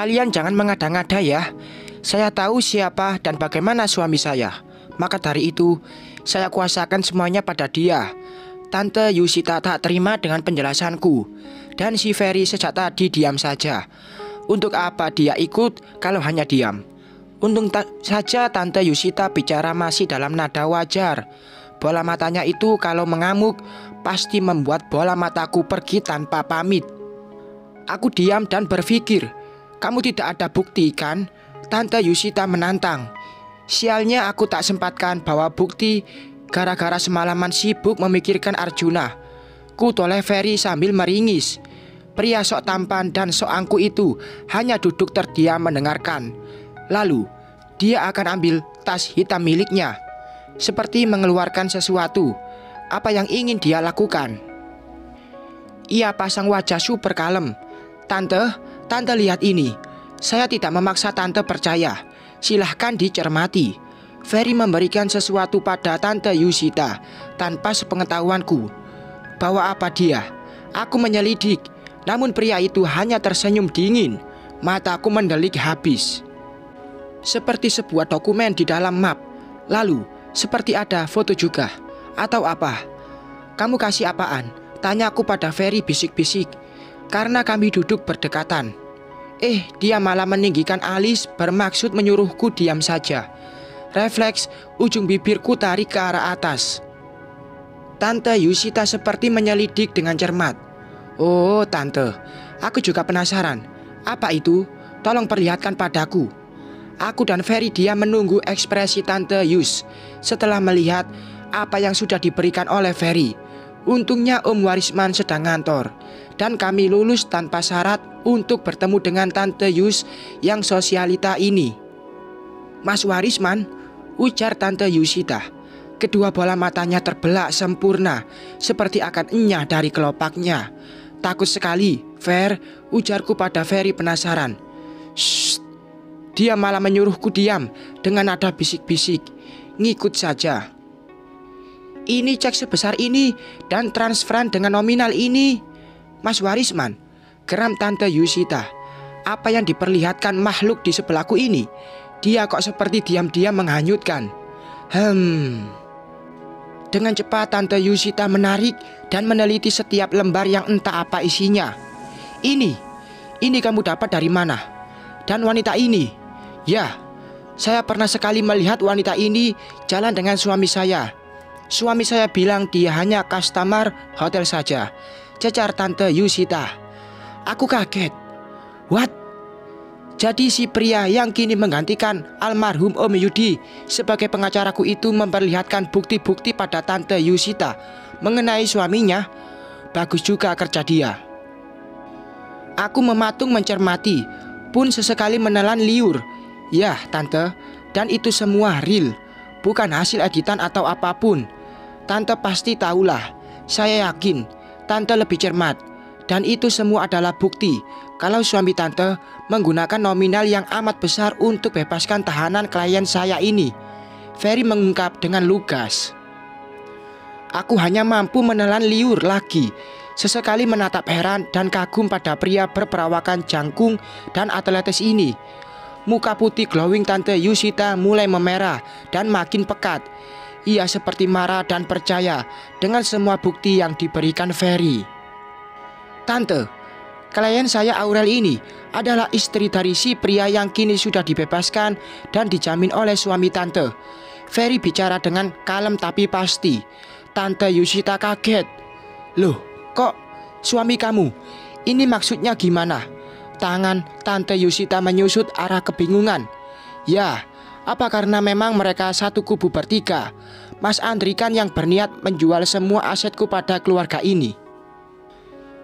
Kalian jangan mengada-ngada ya. Saya tahu siapa dan bagaimana suami saya. Maka dari itu, saya kuasakan semuanya pada dia. Tante Yusita tak terima dengan penjelasanku. Dan si Ferry sejak tadi diam saja. Untuk apa dia ikut kalau hanya diam? Untung saja Tante Yusita bicara masih dalam nada wajar. Bola matanya itu kalau mengamuk pasti membuat bola mataku pergi tanpa pamit. Aku diam dan berpikir, kamu tidak ada bukti kan? Tante Yusita menantang. Sialnya aku tak sempatkan bawa bukti gara-gara semalaman sibuk memikirkan Arjuna. Ku toleh Ferry sambil meringis. Pria sok tampan dan sok angkuh itu hanya duduk terdiam mendengarkan. Lalu dia akan ambil tas hitam miliknya, seperti mengeluarkan sesuatu. Apa yang ingin dia lakukan? Ia pasang wajah super kalem. Tante lihat ini. Saya tidak memaksa tante percaya. Silahkan dicermati. Ferry memberikan sesuatu pada Tante Yusita tanpa sepengetahuanku. Bawa apa dia? Aku menyelidik. Namun pria itu hanya tersenyum dingin. Mataku mendelik habis. Seperti sebuah dokumen di dalam map. Lalu, seperti ada foto juga. Atau apa? Kamu kasih apaan? Tanyaku pada Ferry bisik-bisik. Karena kami duduk berdekatan. Dia malah meninggikan alis bermaksud menyuruhku diam saja. Refleks, ujung bibirku tarik ke arah atas. Tante Yusita seperti menyelidik dengan cermat. Oh, tante, aku juga penasaran. Apa itu? Tolong perlihatkan padaku. Aku dan Ferry diam menunggu ekspresi Tante Yus setelah melihat apa yang sudah diberikan oleh Ferry. Untungnya Om Warisman sedang ngantor dan kami lulus tanpa syarat untuk bertemu dengan Tante Yus yang sosialita ini. Mas Warisman, ujar Tante Yusita. Kedua bola matanya terbelah sempurna, seperti akan enyah dari kelopaknya. Takut sekali, Fer, ujarku pada Ferry penasaran. Shh, dia malah menyuruhku diam dengan nada bisik-bisik. Ngikut saja. Ini cek sebesar ini dan transferan dengan nominal ini. Mas Warisman, geram Tante Yusita. Apa yang diperlihatkan makhluk di sebelahku ini? Dia kok seperti diam-diam menghanyutkan. Dengan cepat Tante Yusita menarik dan meneliti setiap lembar yang entah apa isinya. Ini kamu dapat dari mana? Dan wanita ini? Ya, saya pernah sekali melihat wanita ini jalan dengan suami saya. Suami saya bilang dia hanya customer hotel saja, cecar Tante Yusita. Aku kaget. What? Jadi si pria yang kini menggantikan almarhum Om Yudi sebagai pengacaraku itu memperlihatkan bukti-bukti pada Tante Yusita mengenai suaminya. Bagus juga kerja dia. Aku mematung mencermati, pun sesekali menelan liur. Ya tante, dan itu semua real, bukan hasil editan atau apapun. Tante pasti tahulah. Saya yakin tante lebih cermat. Dan itu semua adalah bukti kalau suami tante menggunakan nominal yang amat besar untuk bebaskan tahanan klien saya ini. Ferry mengungkap dengan lugas. Aku hanya mampu menelan liur lagi. Sesekali menatap heran dan kagum pada pria berperawakan jangkung dan atletis ini. Muka putih glowing Tante Yusita mulai memerah dan makin pekat. Ia seperti marah dan percaya dengan semua bukti yang diberikan Ferry. Tante, klien saya Aurel ini adalah istri dari si pria yang kini sudah dibebaskan dan dijamin oleh suami tante. Ferry bicara dengan kalem tapi pasti. Tante Yusita kaget. Loh, kok suami kamu? Ini maksudnya gimana? Tangan Tante Yusita menyusut arah kebingungan. Ya, apa karena memang mereka satu kubu bertiga? Mas Andri kan yang berniat menjual semua asetku pada keluarga ini.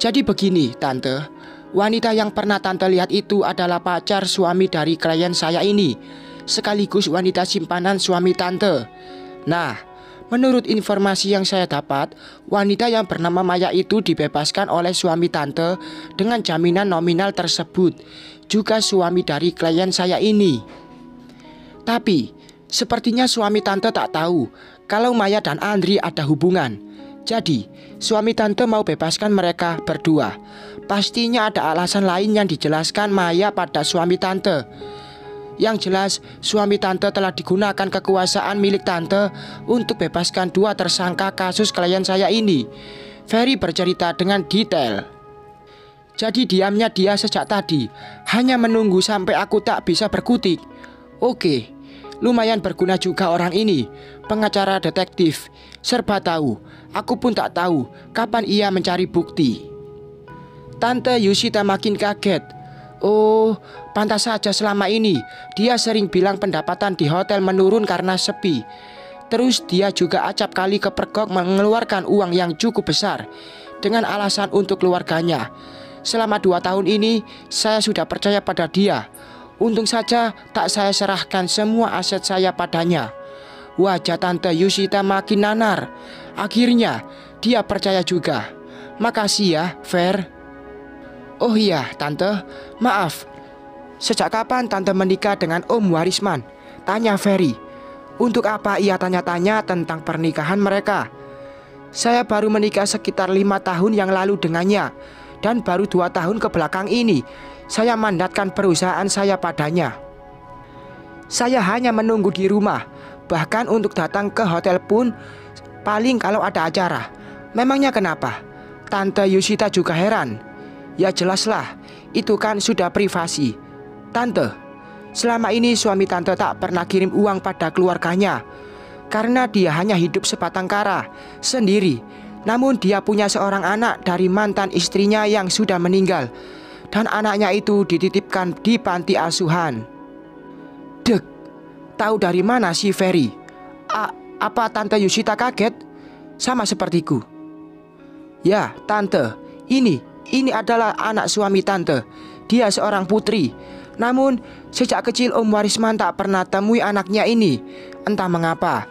Jadi begini tante, wanita yang pernah tante lihat itu adalah pacar suami dari klien saya ini, sekaligus wanita simpanan suami tante. Nah, menurut informasi yang saya dapat, wanita yang bernama Maya itu dibebaskan oleh suami tante dengan jaminan nominal tersebut, juga suami dari klien saya ini. Tapi, sepertinya suami tante tak tahu kalau Maya dan Andri ada hubungan. Jadi, suami tante mau bebaskan mereka berdua. Pastinya ada alasan lain yang dijelaskan Maya pada suami tante. Yang jelas, suami tante telah digunakan kekuasaan milik tante untuk bebaskan dua tersangka kasus klien saya ini. Ferry bercerita dengan detail. Jadi diamnya dia sejak tadi, hanya menunggu sampai aku tak bisa berkutik. Oke, lumayan berguna juga orang ini, pengacara detektif, serba tahu. Aku pun tak tahu kapan ia mencari bukti. Tante Yusita makin kaget. Oh, pantas saja selama ini dia sering bilang pendapatan di hotel menurun karena sepi. Terus dia juga acap kali kepergok mengeluarkan uang yang cukup besar dengan alasan untuk keluarganya. Selama 2 tahun ini saya sudah percaya pada dia. Untung saja tak saya serahkan semua aset saya padanya. Wajah Tante Yusita makin nanar. Akhirnya dia percaya juga. Makasih ya, Fer. Oh iya, Tante, maaf. Sejak kapan Tante menikah dengan Om Warisman? Tanya Ferry. Untuk apa ia tanya-tanya tentang pernikahan mereka? Saya baru menikah sekitar 5 tahun yang lalu dengannya. Dan baru 2 tahun ke belakang ini saya mandatkan perusahaan saya padanya. Saya hanya menunggu di rumah. Bahkan untuk datang ke hotel pun paling kalau ada acara. Memangnya kenapa? Tante Yusita juga heran. Ya jelaslah, itu kan sudah privasi. Tante, selama ini suami tante tak pernah kirim uang pada keluarganya. Karena dia hanya hidup sebatang kara, sendiri. Namun dia punya seorang anak dari mantan istrinya yang sudah meninggal. Dan anaknya itu dititipkan di panti asuhan. Dek, tahu dari mana si Ferry? Apa Tante Yusita kaget? Sama sepertiku. Ya, Tante, ini adalah anak suami Tante. Dia seorang putri. Namun, sejak kecil Om Warisman tak pernah temui anaknya ini. Entah mengapa.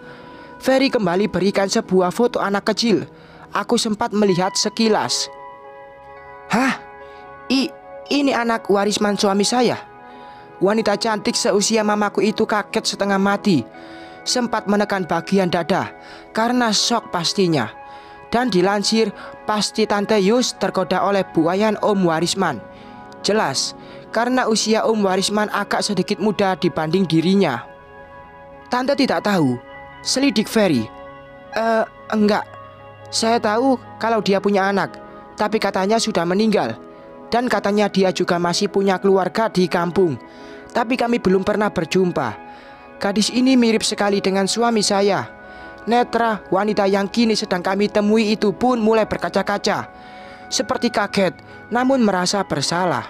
Ferry kembali berikan sebuah foto anak kecil. Aku sempat melihat sekilas. Hah? Ini anak Warisman suami saya? Wanita cantik seusia mamaku itu kaget setengah mati. Sempat menekan bagian dada karena syok pastinya. Dan dilansir, pasti Tante Yus tergoda oleh buayan Om Warisman. Jelas, karena usia Om Warisman agak sedikit muda dibanding dirinya. Tante tidak tahu. Selidik Ferry. Enggak. Saya tahu kalau dia punya anak, tapi katanya sudah meninggal. Dan katanya dia juga masih punya keluarga di kampung. Tapi kami belum pernah berjumpa. Gadis ini mirip sekali dengan suami saya. Netra wanita yang kini sedang kami temui itu pun mulai berkaca-kaca. Seperti kaget, namun merasa bersalah.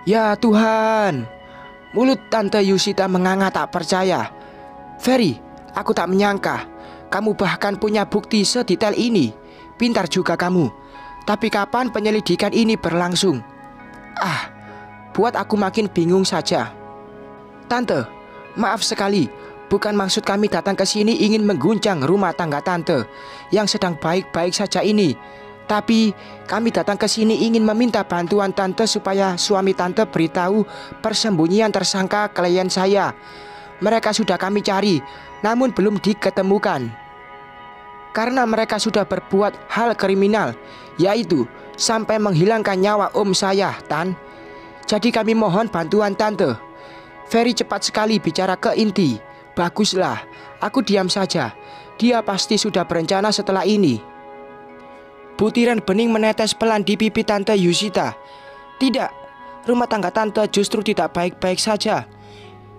Ya Tuhan. Mulut Tante Yusita menganga tak percaya. Ferry, aku tak menyangka kamu bahkan punya bukti sedetail ini. Pintar juga kamu. Tapi kapan penyelidikan ini berlangsung? Buat aku makin bingung saja. Tante, maaf sekali. Bukan maksud kami datang ke sini ingin mengguncang rumah tangga Tante yang sedang baik-baik saja ini. Tapi kami datang ke sini ingin meminta bantuan Tante supaya suami Tante beritahu persembunyian tersangka klien saya. Mereka sudah kami cari, namun belum diketemukan. Karena mereka sudah berbuat hal kriminal, yaitu sampai menghilangkan nyawa om saya, Tan. Jadi kami mohon bantuan Tante. Ferry cepat sekali bicara ke inti. Baguslah, aku diam saja. Dia pasti sudah berencana setelah ini. Butiran bening menetes pelan di pipi Tante Yusita. Tidak, rumah tangga Tante justru tidak baik-baik saja.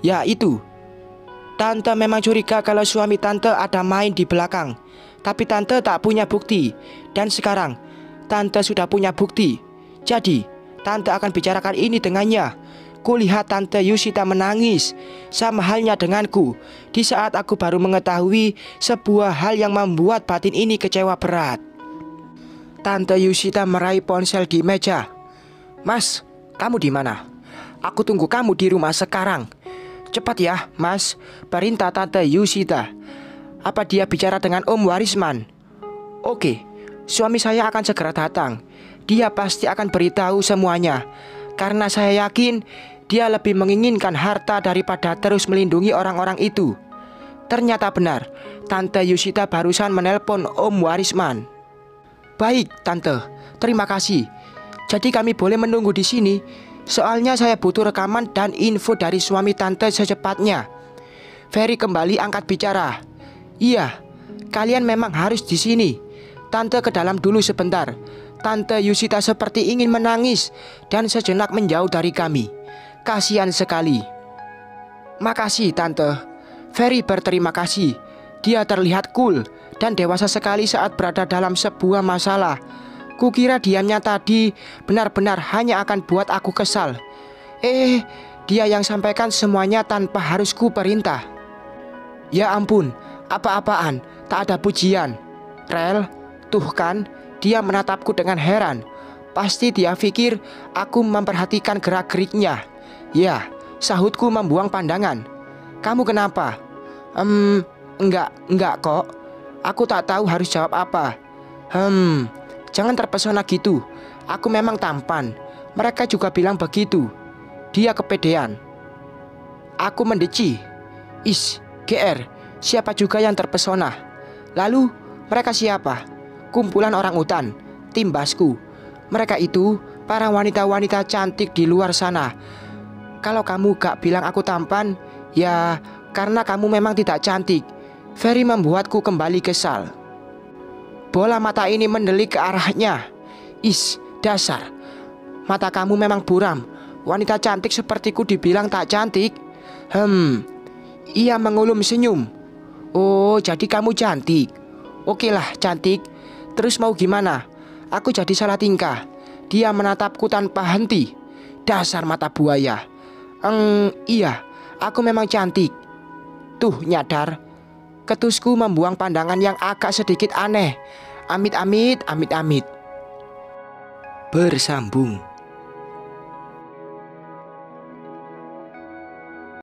Ya itu, Tante memang curiga kalau suami Tante ada main di belakang. Tapi Tante tak punya bukti. Dan sekarang Tante sudah punya bukti. Jadi Tante akan bicarakan ini dengannya. Kulihat Tante Yusita menangis. Sama halnya denganku di saat aku baru mengetahui sebuah hal yang membuat batin ini kecewa berat. Tante Yusita meraih ponsel di meja. Mas, kamu di mana? Aku tunggu kamu di rumah sekarang. Cepat ya, Mas, perintah Tante Yusita. Apa dia bicara dengan Om Warisman? Oke, suami saya akan segera datang. Dia pasti akan beritahu semuanya. Karena saya yakin dia lebih menginginkan harta daripada terus melindungi orang-orang itu. Ternyata benar, Tante Yusita barusan menelpon Om Warisman. Baik, Tante. Terima kasih. Jadi kami boleh menunggu di sini. Soalnya saya butuh rekaman dan info dari suami Tante secepatnya. Ferry kembali angkat bicara. Iya, kalian memang harus di sini. Tante ke dalam dulu sebentar. Tante Yusita seperti ingin menangis dan sejenak menjauh dari kami. Kasihan sekali. Makasih, Tante. Ferry berterima kasih. Dia terlihat cool dan dewasa sekali saat berada dalam sebuah masalah. Kukira diamnya tadi benar-benar hanya akan buat aku kesal. Dia yang sampaikan semuanya tanpa harus ku perintah. Ya ampun, apa-apaan, tak ada pujian. Rel, tuh kan, dia menatapku dengan heran. Pasti dia pikir aku memperhatikan gerak-geriknya. Ya, sahutku membuang pandangan. Kamu kenapa? Enggak kok. Aku tak tahu harus jawab apa. Jangan terpesona gitu. Aku memang tampan. Mereka juga bilang begitu. Dia kepedean. Aku mendeci. GR, siapa juga yang terpesona? Lalu, mereka siapa? Kumpulan orang utan, timbasku. Mereka itu para wanita-wanita cantik di luar sana. Kalau kamu gak bilang aku tampan, ya karena kamu memang tidak cantik. Ferry membuatku kembali kesal. Bola mata ini mendelik ke arahnya. Dasar. Mata kamu memang buram. Wanita cantik sepertiku dibilang tak cantik. Ia mengulum senyum. Oh, jadi kamu cantik. Oke lah, cantik. Terus mau gimana? Aku jadi salah tingkah. Dia menatapku tanpa henti. Dasar mata buaya. Iya, aku memang cantik. Tuh, nyadar. Ketusku membuang pandangan yang agak sedikit aneh. Amit-amit, amit-amit. Bersambung.